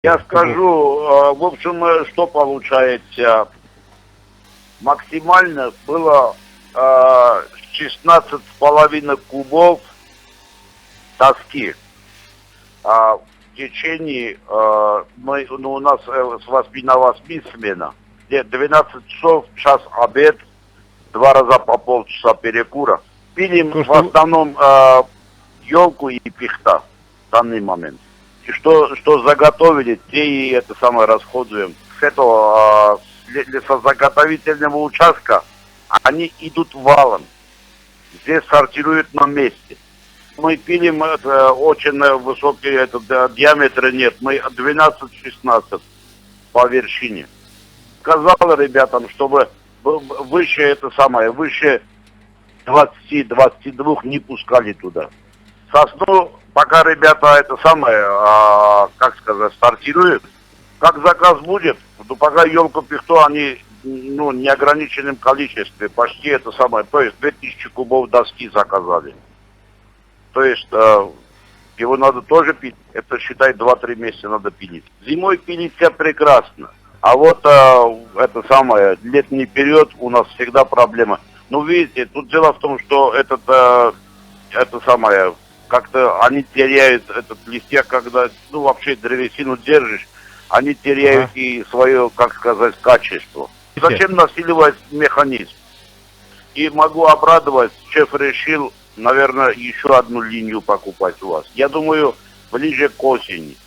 Я скажу, в общем, что получается. Максимально было 16,5 кубов тоски. В течение, у нас с 8 на 8 смена, где 12 часов, час обед, 2 раза по полчаса перекура. Пилим в основном елку и пихта в данный момент. И что заготовили, те и это самое расходуем. С этого лесозаготовительного участка они идут валом. Здесь сортируют на месте. Мы пилим очень высокий диаметр нет. Мы 12-16 по вершине. Сказал ребятам, чтобы выше выше 20-22 не пускали туда. Сосну, пока ребята сортируют, как заказ будет, то пока елку пихту они неограниченным количестве, почти то есть 2000 кубов доски заказали. То есть его надо тоже пить, это считай 2-3 месяца надо пилить. Зимой пилить все прекрасно, а вот летний период у нас всегда проблема. Ну видите, тут дело в том, что как-то они теряют листья, когда, вообще древесину держишь, они теряют и свое, качество. Зачем насиливать механизм? И могу обрадовать, шеф решил, наверное, еще одну линию покупать у вас. Я думаю, ближе к осени.